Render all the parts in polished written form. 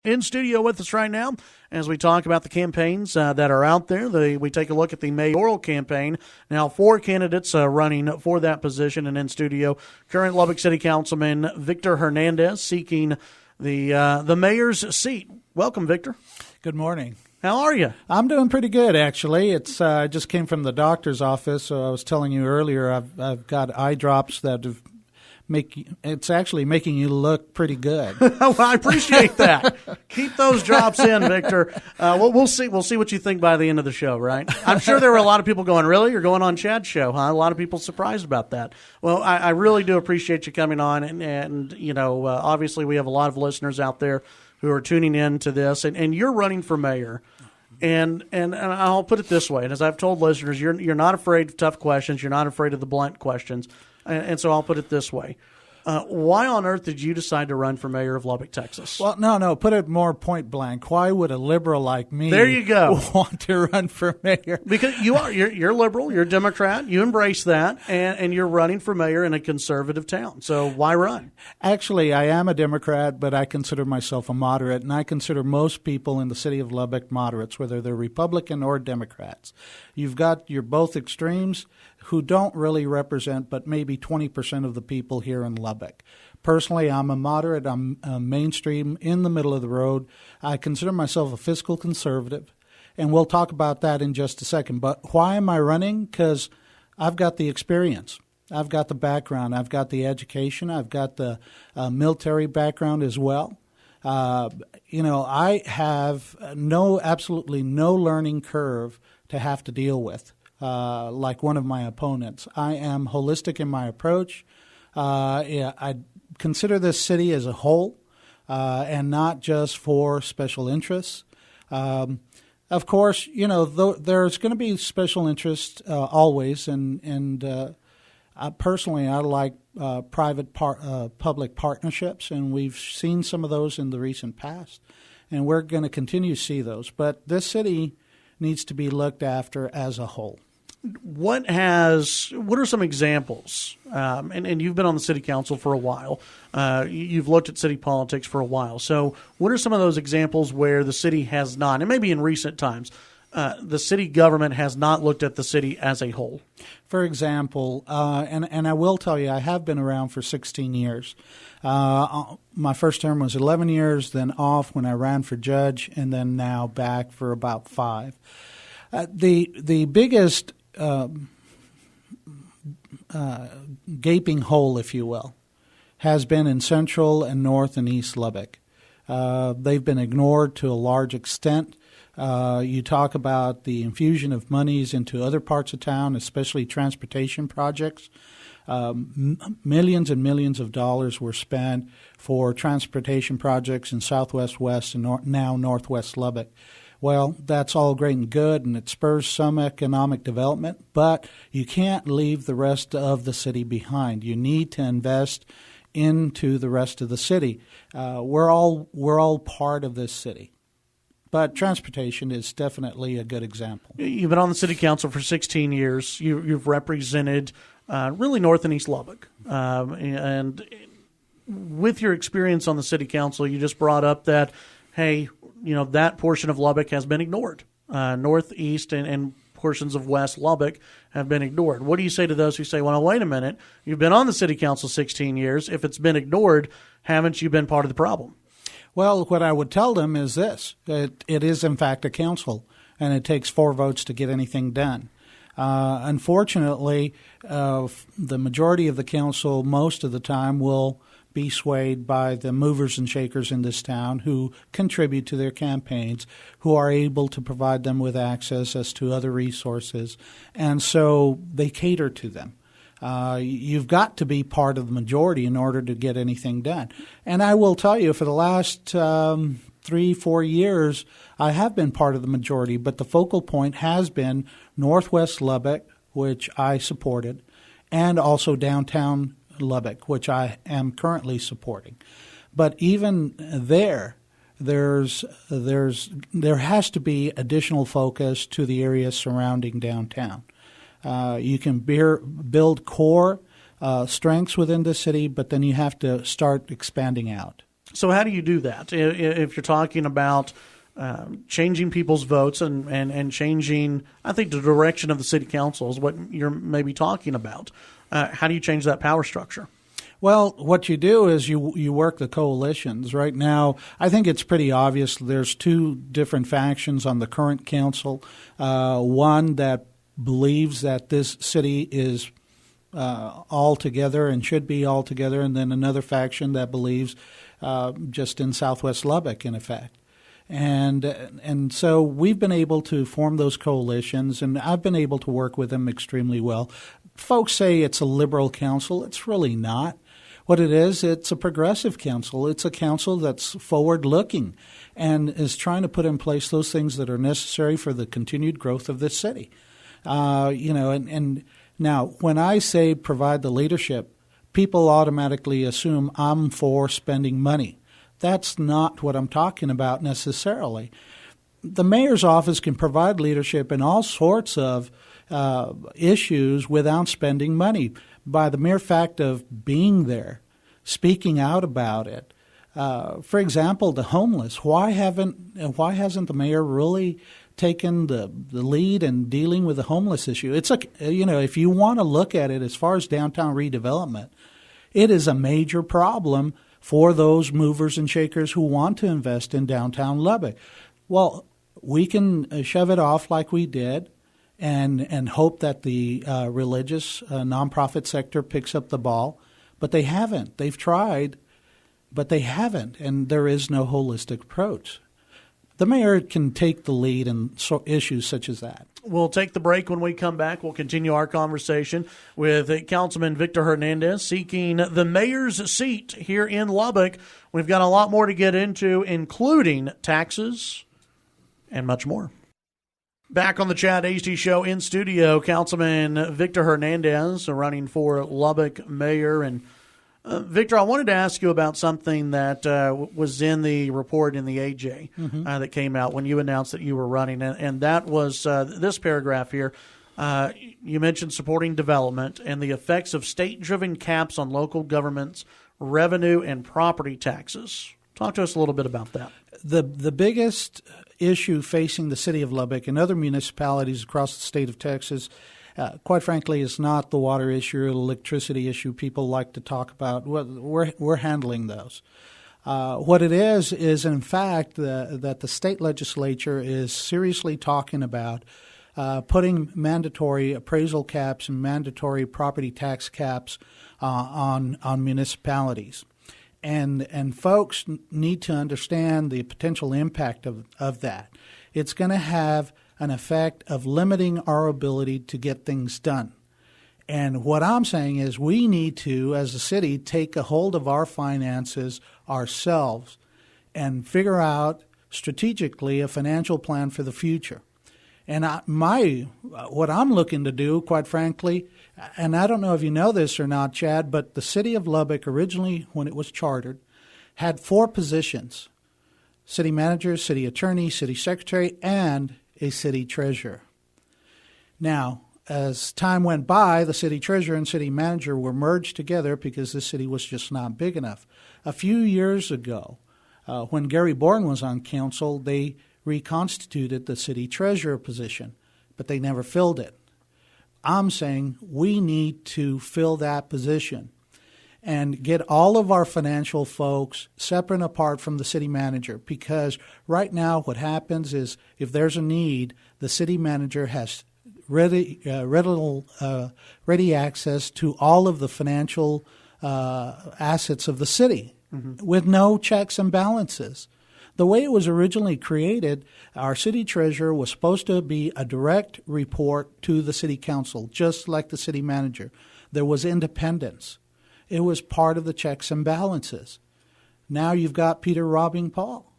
In studio with us right now as we talk about the campaigns that are out there. We take a look at the mayoral campaign. Now, 4 candidates running for that position, and in studio, current Lubbock City Councilman Victor Hernandez seeking the mayor's seat. Welcome, Victor. Good morning. How are you? I'm doing pretty good, actually. I just came from the doctor's office, so I was telling you earlier I've got eye drops that it's actually making you look pretty good. Well, I appreciate that. Keep those drops in, Victor. We'll see. We'll see what you think by the end of the show, right? I'm sure there were a lot of people going, "Really? You're going on Chad's show, huh?" A lot of people surprised about that. Well, I really do appreciate you coming on, and obviously we have a lot of listeners out there who are tuning in to this, and you're running for mayor. And I'll put it this way, and as I've told listeners, you're not afraid of tough questions. You're not afraid of the blunt questions. And so I'll put it this way. Why on earth did you decide to run for mayor of Lubbock, Texas? Well, no, put it more point blank. Why would a liberal like me there you go. want to run for mayor? Because you're liberal, you're a Democrat, you embrace that, and you're running for mayor in a conservative town. So why run? Actually, I am a Democrat, but I consider myself a moderate, and I consider most people in the city of Lubbock moderates, whether they're Republican or Democrats. You've got your both extremes who don't really represent but maybe 20% of the people here in Lubbock. Personally, I'm a moderate. I'm mainstream, in the middle of the road. I consider myself a fiscal conservative, and we'll talk about that in just a second. But why am I running? Because I've got the experience. I've got the background. I've got the education. I've got the military background as well. I have absolutely no learning curve to have to deal with. Like one of my opponents. I am holistic in my approach. I consider this city as a whole and not just for special interests. Of course, there's going to be special interests always, and personally, I like private-public partnerships, and we've seen some of those in the recent past, and we're going to continue to see those. But this city needs to be looked after as a whole. What are some examples? And you've been on the city council for a while. You've looked at city politics for a while. So what are some of those examples where the city has not, and maybe in recent times, the city government has not looked at the city as a whole? For example, and I will tell you, I have been around for 16 years. My first term was 11 years, then off when I ran for judge, and then now back for about 5. The biggest gaping hole, if you will, has been in Central and North and East Lubbock. They've been ignored to a large extent. You talk about the infusion of monies into other parts of town, especially transportation projects. Millions and millions of dollars were spent for transportation projects in Southwest West and now Northwest Lubbock. Well, that's all great and good, and it spurs some economic development, but you can't leave the rest of the city behind. You need to invest into the rest of the city. We're all part of this city. But transportation is definitely a good example. You've been on the city council for 16 years. You've represented really North and East Lubbock. And with your experience on the city council, you just brought up that, hey, that portion of Lubbock has been ignored. Northeast and portions of West Lubbock have been ignored. What do you say to those who say, well, wait a minute, you've been on the city council 16 years. If it's been ignored, haven't you been part of the problem? Well, what I would tell them is this. It is, in fact, a council, and it takes 4 votes to get anything done. Unfortunately, the majority of the council most of the time will be swayed by the movers and shakers in this town who contribute to their campaigns, who are able to provide them with access as to other resources, and so they cater to them. You've got to be part of the majority in order to get anything done. And I will tell you, for the last 3-4 years, I have been part of the majority, but the focal point has been Northwest Lubbock, which I supported, and also downtown Lubbock, which I am currently supporting. But even there has to be additional focus to the areas surrounding downtown. You can build core strengths within the city, but then you have to start expanding out. So how do you do that? If you're talking about changing people's votes and changing, I think, the direction of the city council is what you're maybe talking about. How do you change that power structure? Well, what you do is you work the coalitions. Right now, I think it's pretty obvious there's two different factions on the current council. One that believes that this city is all together and should be all together, and then another faction that believes just in Southwest Lubbock, in effect. And so we've been able to form those coalitions, and I've been able to work with them extremely well. Folks say it's a liberal council. It's really not. What it is, it's a progressive council. It's a council that's forward-looking and is trying to put in place those things that are necessary for the continued growth of this city. And now when I say provide the leadership, people automatically assume I'm for spending money. That's not what I'm talking about necessarily. The mayor's office can provide leadership in all sorts of issues without spending money by the mere fact of being there, speaking out about it. For example, the homeless. Why hasn't the mayor really taken the lead in dealing with the homeless issue? It's if you want to look at it as far as downtown redevelopment, it is a major problem for those movers and shakers who want to invest in downtown Lubbock. Well, we can shove it off like we did and hope that the religious nonprofit sector picks up the ball, but they haven't. They've tried, but they haven't, and there is no holistic approach. The mayor can take the lead in issues such as that. We'll take the break. When we come back, we'll continue our conversation with Councilman Victor Hernandez seeking the mayor's seat here in Lubbock. We've got a lot more to get into, including taxes and much more. Back on the Chad Hasty Show in studio, Councilman Victor Hernandez running for Lubbock mayor. And Victor, I wanted to ask you about something that was in the report in the AJ that came out when you announced that you were running, and that was this paragraph here. You mentioned supporting development and the effects of state-driven caps on local governments' revenue and property taxes. Talk to us a little bit about that. The biggest issue facing the city of Lubbock and other municipalities across the state of Texas, quite frankly, is not the water issue or the electricity issue people like to talk about. We're handling those. What it is in fact that the state legislature is seriously talking about putting mandatory appraisal caps and mandatory property tax caps on municipalities. And folks need to understand the potential impact of that. It's going to have an effect of limiting our ability to get things done. And what I'm saying is we need to, as a city, take a hold of our finances ourselves and figure out strategically a financial plan for the future. And what I'm looking to do, quite frankly, and I don't know if you know this or not, Chad, but the city of Lubbock originally, when it was chartered, had 4 positions: city manager, city attorney, city secretary, and a city treasurer. Now, as time went by, the city treasurer and city manager were merged together because the city was just not big enough. A few years ago, when Gary Bourne was on council, they reconstituted the city treasurer position, but they never filled it. I'm saying we need to fill that position and get all of our financial folks separate and apart from the city manager, because right now what happens is if there's a need, the city manager has ready access to all of the financial assets of the city with no checks and balances. The way it was originally created, our city treasurer was supposed to be a direct report to the city council, just like the city manager. There was independence. It was part of the checks and balances. Now you've got Peter robbing Paul,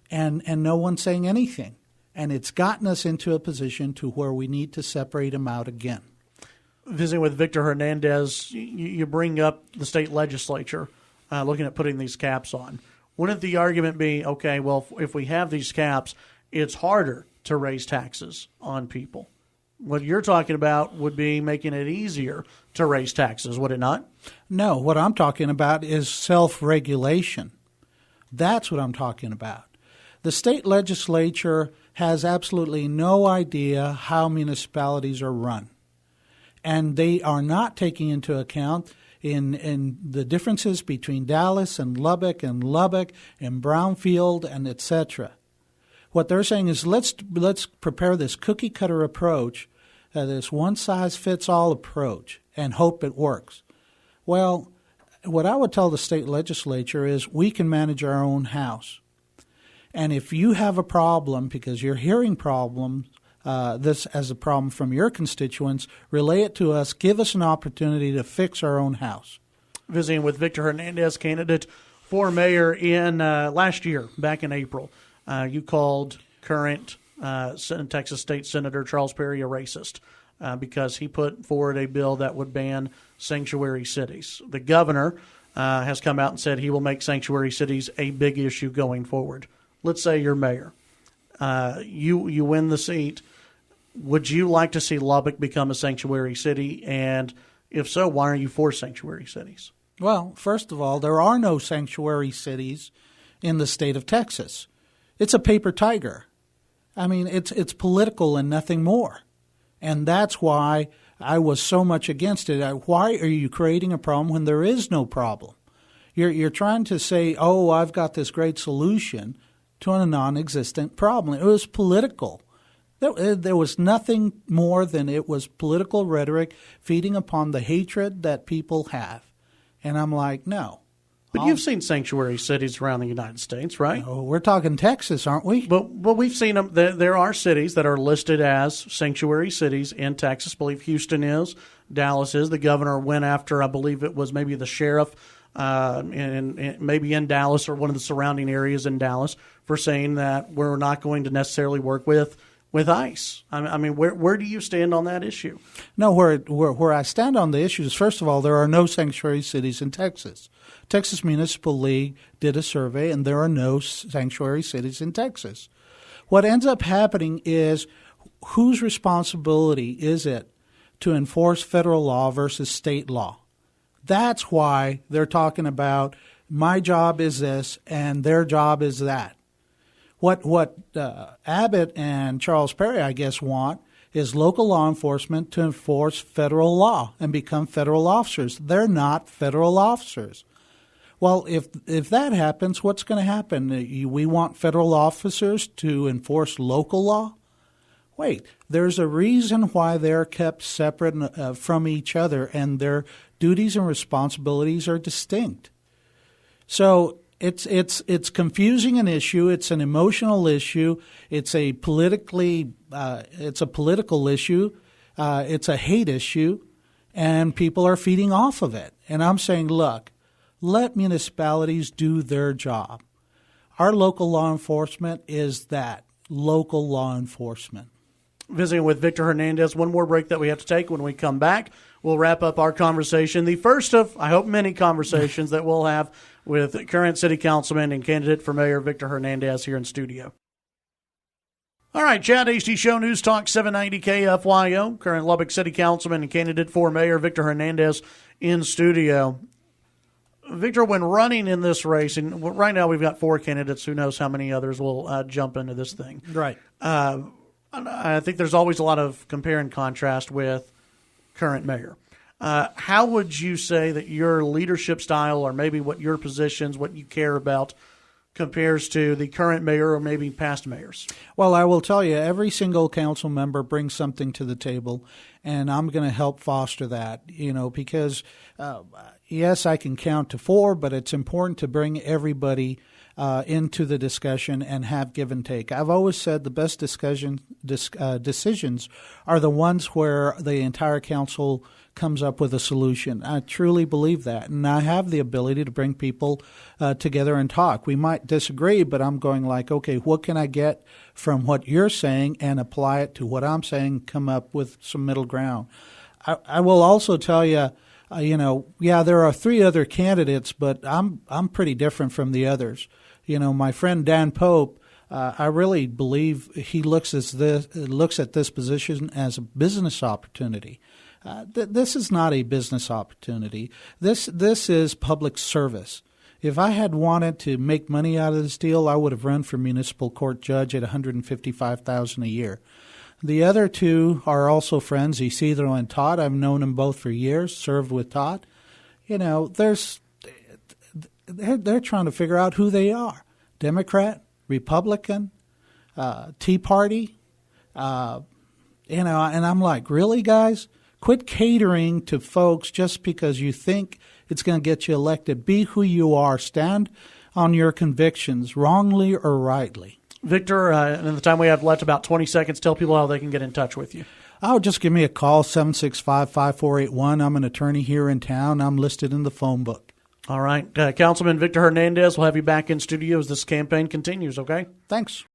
and no one saying anything. And it's gotten us into a position to where we need to separate them out again. Visiting with Victor Hernandez, you bring up the state legislature looking at putting these caps on. Wouldn't the argument be, okay, well, if we have these caps, it's harder to raise taxes on people? What you're talking about would be making it easier to raise taxes, would it not? No, what I'm talking about is self-regulation. That's what I'm talking about. The state legislature has absolutely no idea how municipalities are run. And they are not taking into account in the differences between Dallas and Lubbock and Brownfield and et cetera. What they're saying is let's prepare this cookie cutter approach, this one-size-fits-all approach, and hope it works. Well, what I would tell the state legislature is we can manage our own house. And if you have a problem because you're hearing problems, this as a problem from your constituents, relay it to us. Give us an opportunity to fix our own house. Visiting with Victor Hernandez, candidate for mayor in last year, back in April. You called current Texas State Senator Charles Perry a racist because he put forward a bill that would ban sanctuary cities. The governor has come out and said he will make sanctuary cities a big issue going forward. Let's say you're mayor. You win the seat. Would you like to see Lubbock become a sanctuary city? And if so, why are you for sanctuary cities? Well, first of all, there are no sanctuary cities in the state of Texas. It's a paper tiger. I mean, it's political and nothing more. And that's why I was so much against it. Why are you creating a problem when there is no problem? You're trying to say, oh, I've got this great solution to a non-existent problem. It was political. There was nothing more than it was political rhetoric feeding upon the hatred that people have. And I'm like, no. But you've seen sanctuary cities around the United States, right? Oh, we're talking Texas, aren't we? But we've seen them. There are cities that are listed as sanctuary cities in Texas. I believe Houston is. Dallas is. The governor went after, I believe it was maybe the sheriff maybe in Dallas or one of the surrounding areas in Dallas for saying that we're not going to necessarily work with ICE. I mean, where do you stand on that issue? No, where I stand on the issue is, first of all, there are no sanctuary cities in Texas. Texas Municipal League did a survey, and there are no sanctuary cities in Texas. What ends up happening is whose responsibility is it to enforce federal law versus state law? That's why they're talking about my job is this and their job is that. What Abbott and Charles Perry, I guess, want is local law enforcement to enforce federal law and become federal officers. They're not federal officers. Well, if that happens, what's going to happen? We want federal officers to enforce local law? Wait, there's a reason why they're kept separate from each other, and their duties and responsibilities are distinct. So it's confusing an issue. It's an emotional issue. It's a political issue. It's a hate issue, and people are feeding off of it. And I'm saying, look, let municipalities do their job. Our local law enforcement is that, local law enforcement. Visiting with Victor Hernandez. One more break that we have to take. When we come back, we'll wrap up our conversation, the first of, I hope, many conversations that we'll have with current city councilman and candidate for mayor Victor Hernandez here in studio. All right, Chad Hasty Show, News Talk 790 KFYO, current Lubbock City Councilman and candidate for mayor Victor Hernandez in studio. Victor, when running in this race, and right now we've got 4 candidates, who knows how many others will jump into this thing. Right. I think there's always a lot of compare and contrast with current mayor. How would you say that your leadership style, or maybe what your positions, what you care about, compares to the current mayor or maybe past mayors? Well, I will tell you, every single council member brings something to the table, and I'm going to help foster that, because, yes, I can count to 4, but it's important to bring everybody into the discussion and have give and take. I've always said the best decisions are the ones where the entire council comes up with a solution. I truly believe that, and I have the ability to bring people together and talk. We might disagree, but I'm going like, okay, what can I get from what you're saying and apply it to what I'm saying, come up with some middle ground. I will also tell you, there are 3 other candidates, but I'm pretty different from the others. My friend Dan Pope, I really believe he looks at this position as a business opportunity. This is not a business opportunity. This is public service. If I had wanted to make money out of this deal, I would have run for municipal court judge at $155,000 a year. The other two are also friends, Isidro and Todd. I've known them both for years, served with Todd. You know, they're trying to figure out who they are. Democrat, Republican, Tea Party, you know, and I'm like, really, guys? Quit catering to folks just because you think it's going to get you elected. Be who you are. Stand on your convictions, wrongly or rightly. Victor, in the time we have left, about 20 seconds, tell people how they can get in touch with you. Oh, just give me a call, 765-5481. I'm an attorney here in town. I'm listed in the phone book. All right. Councilman Victor Hernandez, we'll have you back in studio as this campaign continues, okay? Thanks.